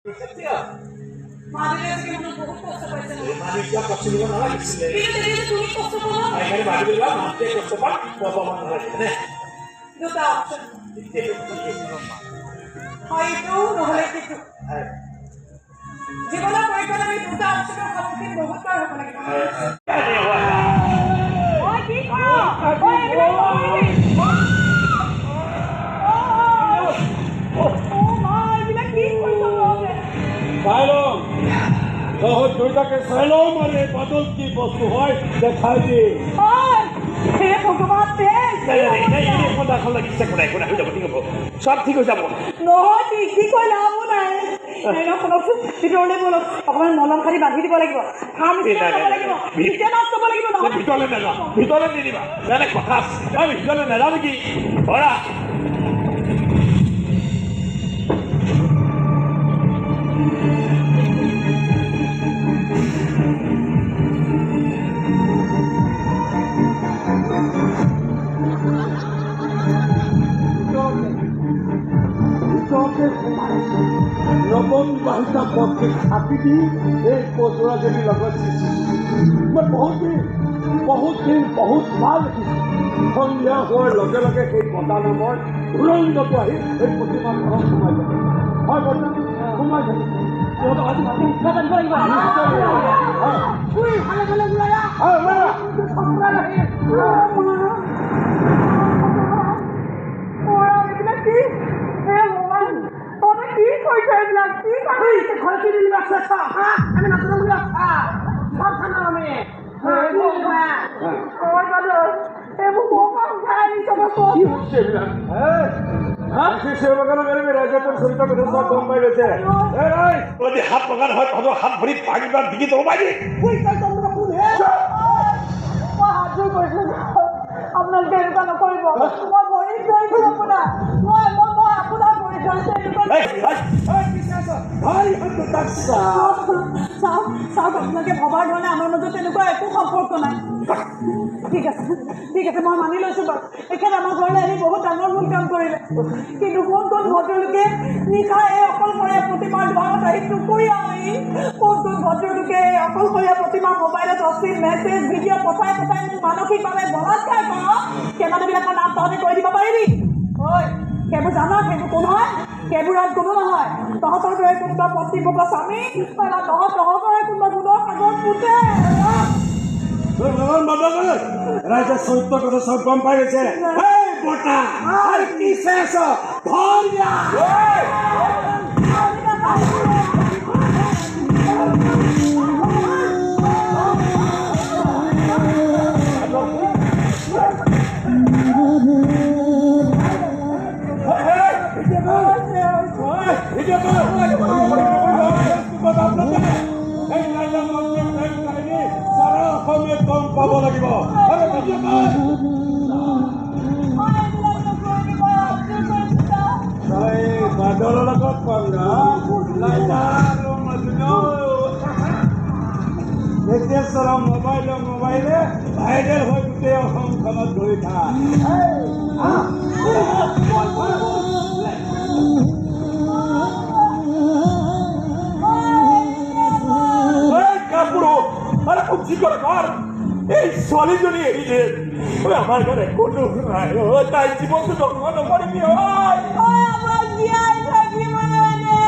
মালিকবিলাক কষ্ট দিব নালাগিছিলে সেইকাৰণে মালিকবিলাক মাতে কষ্ট পাত পাব নালাগিলে দুটা অপশ্যন হয়তো নহ'লে কিছু জীৱনৰ পৰীক্ষাত আমি দুটা অপশ্যনৰ সন্মুখীন বহুতবাৰ হ'ব লাগিব কি কৰোঁ Silom! बहुत दुर्गा के सैलोम अरे बदल की वस्तु है दिखाई दे हे भगवान तेज नहीं कोना खल লাগিছে কোনা কোনা হৈ যাব ঠিক হ'ব সব ঠিক হৈ যাব নহয় কি কৈ লাভ নাই এনে শুনকচোন ভিতৰলৈ বলক অকণমান মলম খালি বান্ধি দিব লাগিব খাম লাগিব ভিতৰত নাচিব লাগিব নহয় ভিতৰলৈ নিদিবা বেলেগ কথা আমি ভিতৰলৈ নাযাওঁ নেকি ধৰা नबन बाहिता पक्षी छापी दी एक पोसरा जमी लगत मैं बहुत दिन बहुत साल सन्ध्या होर लगे लगे সেই পতা নামৰ উৰংগটো আহি এই প্ৰতিমা ঘৰত সোমাই যাব হয় বৰ্তা সোমাই যাব তো আজি ভাবি উঠা জানিব লাগিব ফুৰি ভালে ভালে ওলায়া হয় ওলায়া সন্ধ্যা লাগে ওরা এগুলা কি হে ভগবান তোরা কি কইছ এগুলা কি কই ঘর কি দিলি বাচ্চা হ্যাঁ আমি না তো বলি সব খানা আমি ওই বাবা এমন বোকা খাই সব কি হচ্ছে এগুলা হ্যাঁ সে সেবা কেন করে রাজাপুর সরিতা কথা সব কম পাইছে এই যদি হাত লাগান হয় তখন হাত ভরি পাগিবার দিকে তো বাইরে কই কাল তোমরা কোন হে হাত জোর কইছ আপনার কেন কইব মই ভরি জয় করব না মই আপনার ভরি জয় চাওক আপোনালোকে ভবাৰ ধৰণে আমাৰ মাজত তেনেকুৱা একো সম্পৰ্ক নাই ঠিক আছে মই মানি লৈছোঁ বাৰু এখেত আমাৰ ঘৰলৈ আহি বহুত ডাঙৰ ভুল কাম কৰিলে কিন্তু কোন ভদ্ৰলোকে নিশা এই অকলশৰীয়া প্ৰতিমাৰ দ্বাৰত আহি দুপৰীয়া আহি কোন ভদ্ৰলোকে অকলশৰীয়া প্ৰতিমাৰ মোবাইলত অশ্লীল মেছেজ ভিডিঅ' পঠাই মোক মানসিকভাৱে বলাৎকাৰ কৰ সেই মানুহবিলাকৰ নাম তহঁতে কৈ দিব পাৰিবি ঐ সেইবোৰ জানা সেইবোৰ কোন হয় সেইবোৰত কোনো নহয় তহঁতৰ দৰে কোনোবা পত্নীপকৰ স্বামী তহঁতৰে কোনোবা গুণৰ সাগৰ পুতে ৰাজা সত্য কথা সব কম পাইছে এই বটা আৰ কি শেষ ধৰিয়া কম পাব লাগিব বাদলৰ লগত পালা এতিয়া চলা মোবাইলে ভাইৰেল হৈ গোটেই অসমখনত ধৰি থাক আৰে বুঝি কৰে কৰ এই ছোৱালীজনী এৰিলে আমাৰ ঘৰে কোনো নাই তাই জীৱনটো দখল নকৰিবি আমার জীয়াই থাকিব লাগে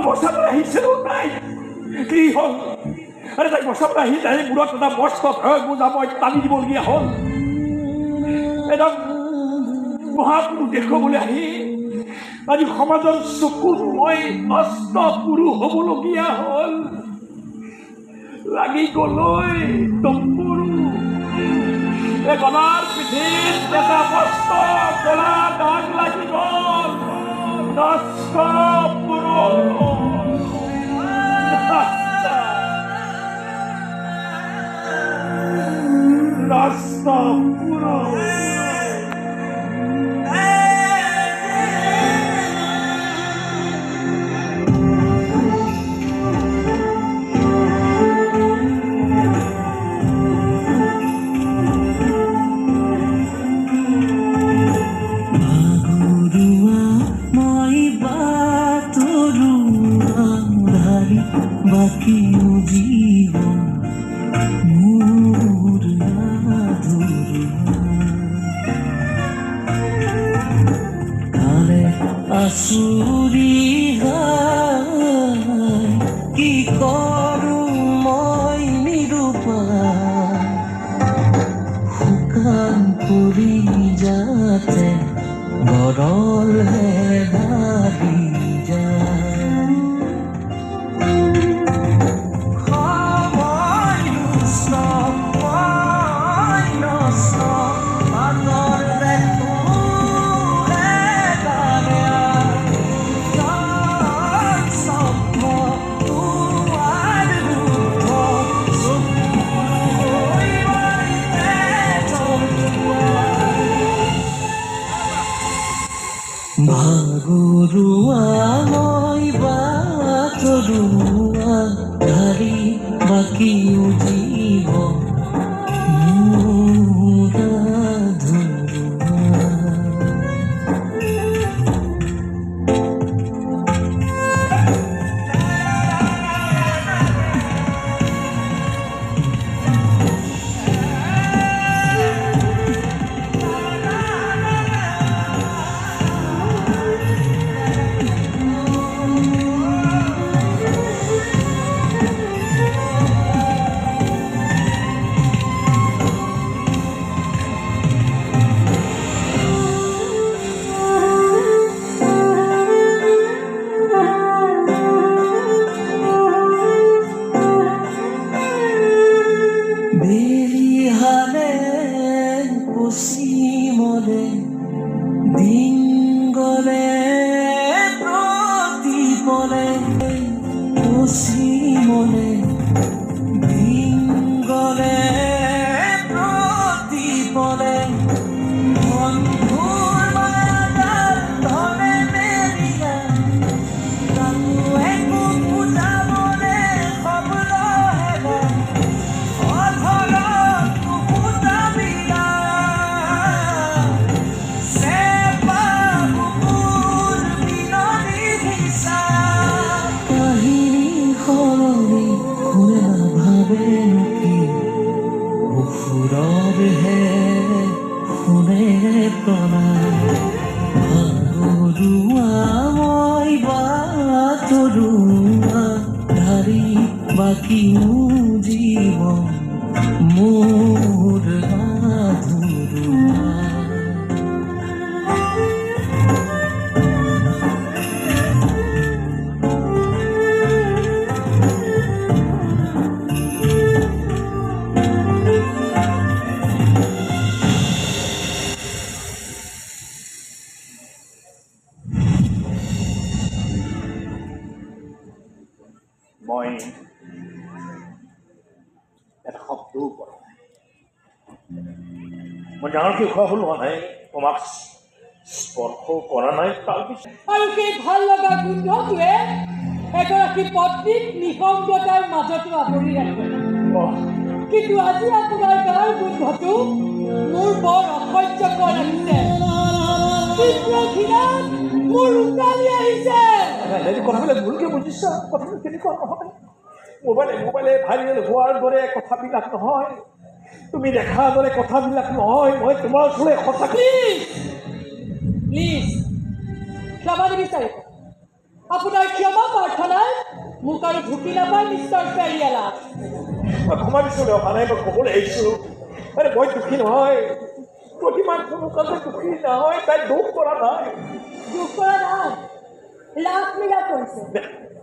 বসাবলৈ আহিছিলো নাই কি হ'ল আরে তাই বসাবলৈ আহি তাই মূৰত এটা মস্ত ভয় বুজা মই টানি দিবলগীয়া হ'ল একদম মহাপুৰুষ দেখুৱাবলৈ আহি আজি সমাজৰ চকুত মই নষ্ট পুৰুষ হ'বলগীয়া হ'ল লাগি গলৈ টম্পুৰু গলাৰ পিঠিত এটা মস্ত কলা দাগ লাগি গ'ল নষ্ট পুৰুষ নষ্ট পুৰুষ কি কৰো মই নিৰূপায় শুকান পৰি যাতে গৰলহে ঢালি যায় ভাগৰুৱা মই বাটৰুৱা ধাৰি বাকীও জীৱন মোৰ আধৰুৱা পশ্চিমলে দিন গলে প্ৰতিপলে পশ্চিমলে দিন গলে প্ৰতিপলে বন্ধুৰ মায়াজাল ধৰে মেৰিয়া তাকো একো বুজাবলে শব্দ হেৰাই বাকীও জীৱন মোৰ আধৰুৱা মই এটা শব্দও কৰা নাই মই ডাঙৰকৈ উশাহ লোৱা নাই তোমাক স্পৰ্শ কৰা নাই তাৰপিছত আৰু সেই ভাল লগা গোন্ধটোৱে এগৰাকী পত্নীক নিসংগতাৰ মাজতো আৱৰি ৰাখে কিন্তু আজি আপোনাৰ গাৰ গোন্ধটো মোৰ বৰ অসহ্যকৰ লাগিছে তীব্ৰ ঘৃণাত মোৰ উকালি আহিছে কথাবিলাক ভুলকৈ বুজিছা কথাটো কেনেকুৱা নহয় মোবাইলে ভাইৰেল হোৱাৰ দৰে কথাবিলাক নহয় তুমি দেখাৰ দৰে কথাবিলাক নহয় মই তোমাৰ ওচৰলৈ সঁচাকৈ প্লিজ ক্ষমা নিবিচাৰিব আপোনাৰ ক্ষমা প্ৰাৰ্থনাই মোক আৰু ঢুকি নাপায় মিষ্টাৰ পেৰিয়ালা মই ক্ষমা বিচাৰি অহা নাই মই ক'বলৈ আহিছোঁ আৰে মই দুখী নহয় প্ৰতিমা কোনো কাজে দুখী নহয়, তাই দুখ কৰা নাই। দুখ কৰা নাই, ৰাসলীলা কৰিছে।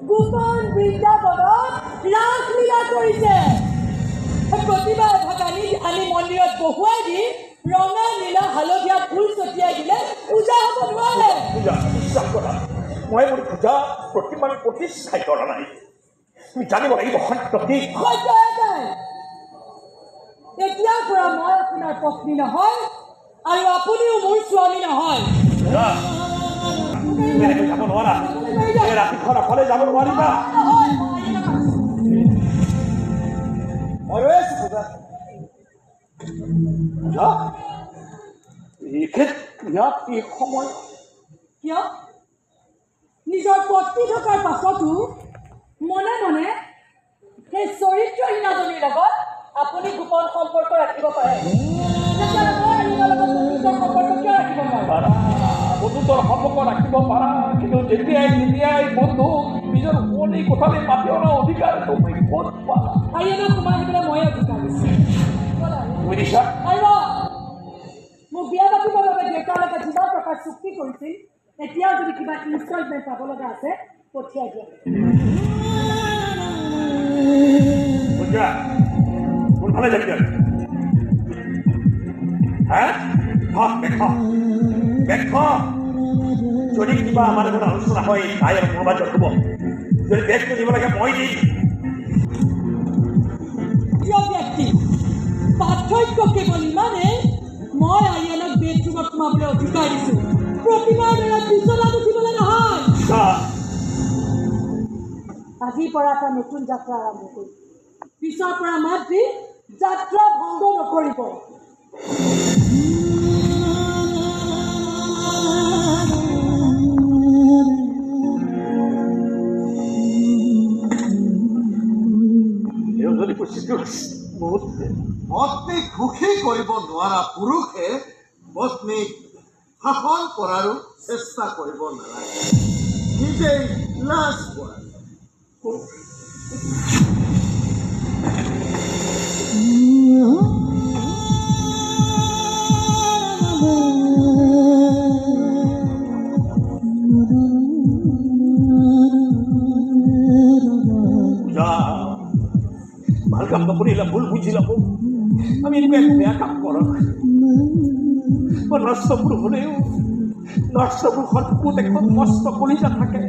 গোপন বৃন্দাবনত ৰাসলীলা কৰিছে। প্ৰতিমা এভাগ আনি মন্দিৰত বহুৱাই দি ৰঙা নীলা হালধীয়া ফুল ছটিয়াই দিলে পূজা হ'ব নোৱাৰে। পূজা বিশ্বাস কৰা, মই মোৰ পূজা প্ৰতিমাৰ প্ৰতিষ্ঠাই কৰা নাই। তুমি জানিব লাগিব সত্য কি। সত্য এটাই, এতিয়াৰ পৰা মই আপোনাৰ পত্নী নহয় আৰু আপুনিও মোৰ স্বামী নহয়। তুমি এনেকৈ যাব নোৱাৰা, এই ৰাতিখন অকলে যাব নোৱাৰিবা। মই ৰৈ আছো পূজা। পূজা ইয়াত এই সময় কিয় নিজৰ পত্নী থকাৰ পাছতো মনে মনে সেই চৰিত্ৰহীনাজনীৰ লগত আপুনি গোপন সম্পৰ্ক ৰাখিব পাৰে? তেতিয়াহ'লে মই আপোনাৰ লগত বন্ধুত্বৰ সম্পৰ্ক কিয় ৰাখিব নোৱাৰো? বন্ধুত্বৰ সম্পৰ্ক ৰাখিব পাৰা, কিন্তু যেতিয়াই বন্ধু নিজৰ শুৱনি কোঠালৈ মাতি অনা অধিকাৰ তুমি ক'ত পালা? আইনা সোমাই আহিবলৈ ময়ে অধিকাৰ দিছোঁ। তুমি দিছা? আৰু মোক বিয়া পাতিবৰ বাবে দেউতালৈকে যিমান টকাৰ চুক্তি কৰিছিল, এতিয়াও যদি কিবা ইনষ্টলমেণ্ট পাব লগা আছে পঠিয়াই দিয়ক। পূজা কোনফালে যাবি তই? যদি কিবা আমাৰ লগত আলোচনা হয় তাই আৰু মোৰ মাজত হ'ব। যদি বেগটো দিব লাগে মই দিম। প্ৰিয় ব্যক্তি, পাৰ্থক্য কেৱল ইমানেই, মই আইয়ানক বেডৰুমত সোমাবলৈ অধিকাৰ দিছোঁ, প্ৰতিমাৰ দৰে বিচনাত উঠিবলৈ নহয়। আজিৰ পৰা এটা নতুন যাত্ৰা আৰম্ভ কৰিম। পিছৰ পৰা মাতৃ যাত্ৰা ভংগ নকৰিব। পত্নীক সুখী কৰিব নোৱাৰা পুৰুষে পত্নীক শাসন কৰাৰো চেষ্টা কৰিব নালাগে, নিজেই লাজ পোৱা। ভাল কাম নকৰিলা, ভুল বুজিলা। আমি এনেকুৱা একো বেয়া কাম কৰা নাই। মই নষ্টবোৰ হ'লেও নষ্টবোৰ সৎপুত এখন নষ্ট কলিজা থাকে।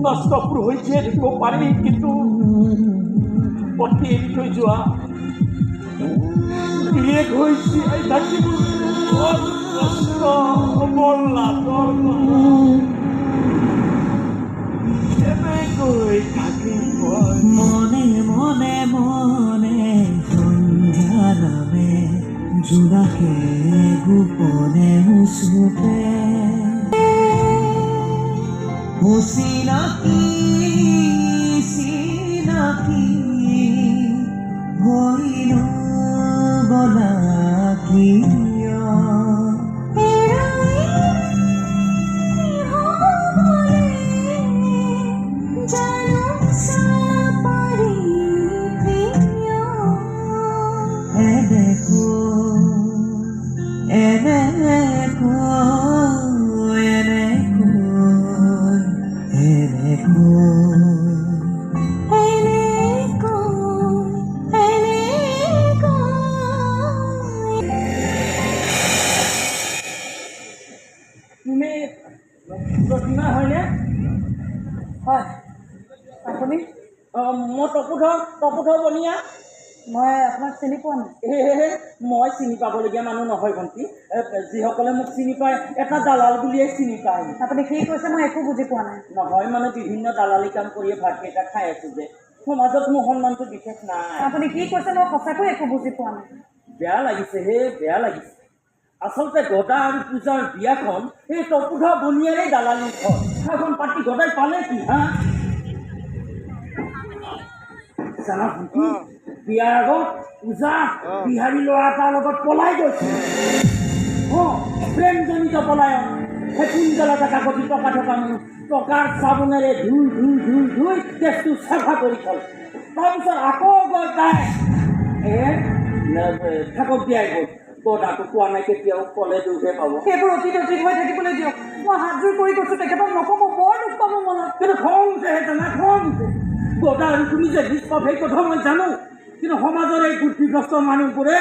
নষ্টবোৰ হৈ জীয়াই থাকিব পাৰি, কিন্তু পত্নী এৰি থৈ যোৱা গিৰিয়েক হৈ জীয়াই থাকিব কষ্ট এনেকৈ থাকিব। মনে মনে মনে সন্ধ্যা নামে জোনাকে গোপনে মুচুতে চিনাকি চিনাকি হইনো বলা কিয় প্ৰতিমা হয়নে? হয়। আপুনি? মই তপুধৰ বনিয়া। মই আপোনাক চিনি পোৱা নাই। মই চিনি পাবলগীয়া মানুহ নহয় ভণ্টি। যিসকলে মোক চিনি পায় এটা দালাল বুলিয়ে চিনি পায়। আপুনি কি কৈছে মই একো বুজি পোৱা নাই। নহয় মানে বিভিন্ন দালালি কাম কৰিয়ে ভাতকেইটা খাই আছোঁ যে সমাজত মোৰ সন্মানটো বিশেষ নাই। আপুনি কি কৈছে মই সঁচাকৈ একো বুজি পোৱা নাই। বেয়া লাগিছে বেয়া লাগিছে। আচলতে গদা আৰু পূজাৰ বিয়াখন এই তপুধৰ বনিয়াৰে দালালি ঘৰ। সেইখন পাতি গদাই পালে কি জানা ভণ্টি, বিয়াৰ আগত পূজা বিহাৰী ল'ৰা এটাৰ লগত পলাই গৈছে। প্ৰেমজনিত পলায়ন। সেই কুঞ্জলত এটা গতি টকা থকা মানুহ টকাৰ চাবোনেৰে ধুই তেজটো চাফা কৰি থ'ল। তাৰপিছত আকৌ গৈ তাই থাকক দিয়াই গ'ল গদাটো পোৱা নাই কেতিয়াও ক'লে দুখে পাব সেইবোৰ অতীত হৈ থাকিবলৈ দিয়ক মই হাতযোৰ কৰি কৈছোঁ তেখেতক নক'ব বৰ দুখ পাব মনত কিন্তু খং উঠে জানা খং উঠে গদা আৰু তুমি যে নিষ্পাপ সেই কথা মই জানো কিন্তু সমাজৰ এই বুদ্ধিগ্ৰস্ত মানুহবোৰে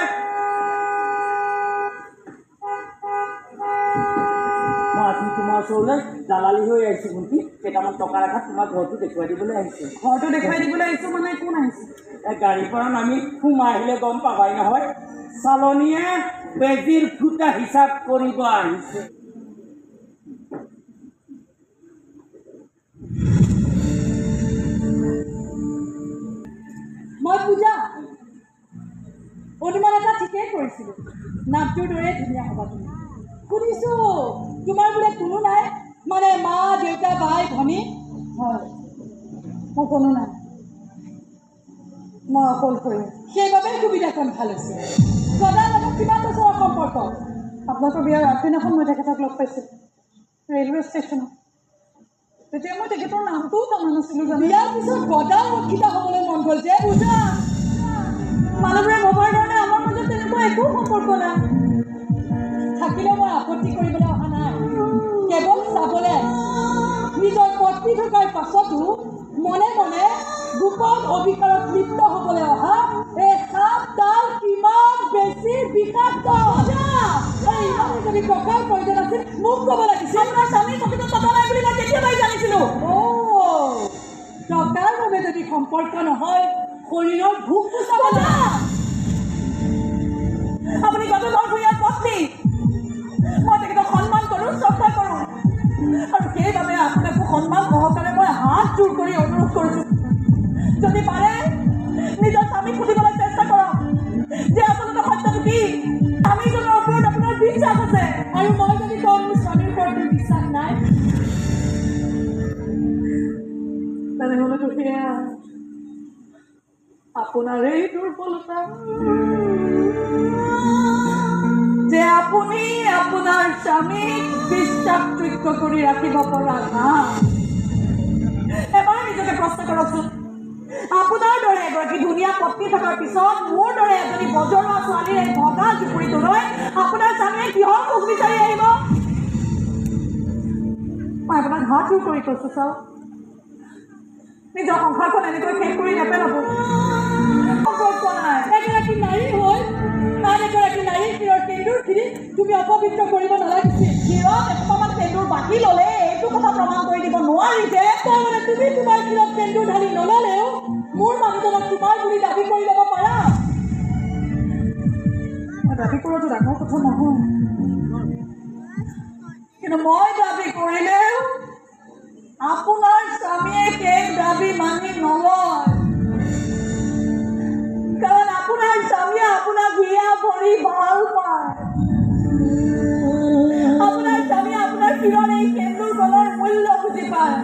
মই আজি তোমাৰ ওচৰলৈ দালালি হৈ আহিছোঁ ভণ্টি কেইটামান টকা ৰাখাত তোমাৰ ঘৰটো দেখুৱাই দিবলৈ আহিছোঁ ঘৰটো দেখুৱাই দিবলৈ আহিছোঁ মানে কোন আহিছে গাড়ীৰ পৰা নামি সোমাই আহিলে গম পাবাই নহয় চালনীয়ে বেজীৰ ফুটা হিচাপ কৰিব আহিছে মই পূজা অনুমান এটা ঠিকেই কৰিছিলোঁ নামটোৰ দৰে ধুনীয়া হ'বা তুমি শুনিছোঁ তোমাৰ বোলে কোনো নাই মানে মা দেউতা ভাই ভনী হয় মোৰ কোনো নাই মই অকলশৰীয়া সেইবাবে সুবিধাকণ ভাল হৈছে গদাৰ লগত কিমান বছৰৰ সম্পৰ্ক আপোনালোকৰ বিয়াৰ আগদিনাখন মই তেখেতক লগ পাইছিলোঁ ৰেলৱে ষ্টেচনত তেতিয়া মই তেখেতৰ নামটোও জনা নাছিলোঁ জানো ইয়াৰ পিছত গদাৰ ৰক্ষিতা হ'বলৈ মন গ'ল যে পূজা মানুহবোৰে ভবাৰ ধৰণে আমাৰ মাজত তেনেকুৱা একো সম্পৰ্ক নাই থাকিলে মই আপত্তি কৰিবলৈ অহা নাই কেৱল চাবলৈ নিজৰ পত্নী থকাৰ পাছতো মনে মনে গোপন অধিকাৰত লিপ্ত হ'বলৈ অহা এই সাপডাল কিমান বেছি বিষাক্ত যদি টকাৰ প্ৰয়োজন আছিল মোক ক'ব লাগিছিল আপোনাৰ স্বামী প্ৰকৃত টকা নাই বুলি মই কেতিয়াবাই জানিছিলোঁ টকাৰ বাবে যদি সম্পৰ্ক নহয় শৰীৰৰ ভোকটো চাব আপুনি গদাধৰ ভূঞাৰ পত্নী মই তেখেতক সন্মান কৰোঁ শ্ৰদ্ধা কৰোঁ আৰু সেইবাবে আপোনাকো সন্মান সহকাৰে মই হাত জোৰ কৰি অনুৰোধ কৰিছোঁ যদি পাৰে নিজৰ স্বামীক সুধিবলৈ চেষ্টা কৰক যে আচলতে সত্যটো কি স্বামীজনৰ ওপৰত আপোনাৰ বিশ্বাস আছে আৰু মই যদি কওঁ মোৰ স্বামীৰ ওপৰত বিশ্বাস নাই তেনেহ'লেতো সেয়া আপোনাৰেই দুৰ্বলতা যে আপুনি আপোনাৰ স্বামীক বিশ্বাসযোগ্য কৰি ৰাখিব পৰা নাই এবাৰ নিজকে প্ৰশ্ন কৰকচোন আপোনাৰ দৰে এগৰাকী ধুনীয়া পত্নী থকাৰ পিছত মোৰ দৰে এজনী বজৰুৱা ছোৱালীৰ এই ভগা জুপুৰিটোলৈ আপোনাৰ স্বামীয়ে কিহৰ সুখ বিচাৰি আহিব মই আপোনাক হাত জোৰ কৰি কৈছোঁ চাওক নিজৰ সংসাৰখন এনেকৈ শেষ কৰি নেপেলাব সম্পৰ্ক নাই এগৰাকী নাৰী হৈ আন এগৰাকী নাৰীৰ শিৰৰ সেন্দুৰখিনি তুমি অপবিত্ৰ কৰিব নালাগিছিল শিৰত এসোপামান সেন্দুৰ বাকি ল'লে এইটো কথা প্ৰমাণ কৰি দিব নোৱাৰি যে তাৰমানে তুমি তোমাৰ শিৰত সেন্দুৰ ঢালি নল'লেও মোৰ মানুহজনক তোমাৰ বুলি দাবী কৰি ল'ব পাৰা দাবী কৰাটো ডাঙৰ কথা নহয় কিন্তু মই দাবী কৰিলেও আপোনাৰ স্বামীয়ে সেই দাবী মানি নলয় কাৰণ আপোনাৰ স্বামীয়ে আপোনাক হিয়া ভৰি ভাল পায় আপোনাৰ স্বামীয়ে আপোনাৰ শিৰৰ এই সেন্দুৰ গলৰ মূল্য বুজি পায়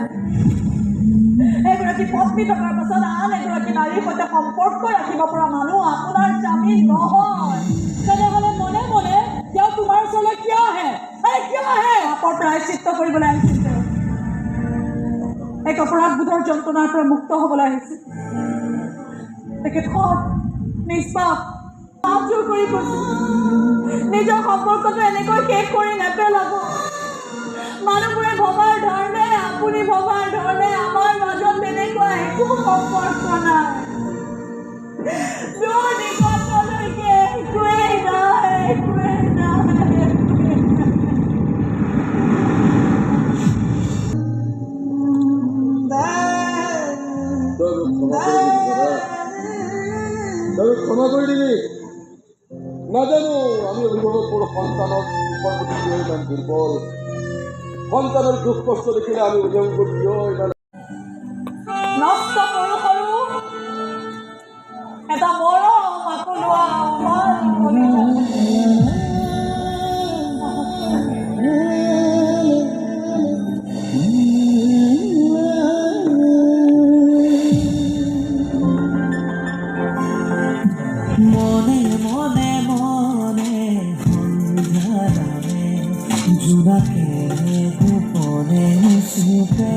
এগৰাকী পত্নী থকাৰ পাছত আন এগৰাকী নাৰীৰ সৈতে সম্পৰ্ক ৰাখিব পৰা মানুহ আপোনাৰ স্বামী নহয় তেনেহ'লে মনে মনে তেওঁ তোমাৰ ওচৰলৈ কিয় আহে পাপৰ প্ৰায়শ্চিত্ত কৰিবলৈ আহিছিল এক অপৰাধবোধৰ যন্ত্ৰণাৰ পৰা মুক্ত হ'বলৈ আহিছিল তেখেত সৎ নিষ্পাপ হাত জোৰ কৰি কৈছোঁ নিজৰ সম্পৰ্কটো এনেকৈ শেষ কৰি নেপেলাব মানুহবোৰে ভবাৰ ধৰণে আপুনি ভবাৰ ধৰণে আমাৰ মাজত তেনেকুৱা একো সম্পৰ্ক নাই দূৰ নিকটলৈকে একোৱেই নাই ক্ষমা কৰি দিবি নাজানো আমি অভিভাৱকৰ সন্তানৰ প্ৰতি কিয় ইমান দুৰ্বল সন্তানৰ দুখ কষ্ট দেখিলে আমি অভিভাৱকৰ কিয় ইমান নষ্ট সৰু সৰু এটা মৰম আকলোৱা মনে মনে মনে সন্ধানে জোনাকে গোপনে চুপে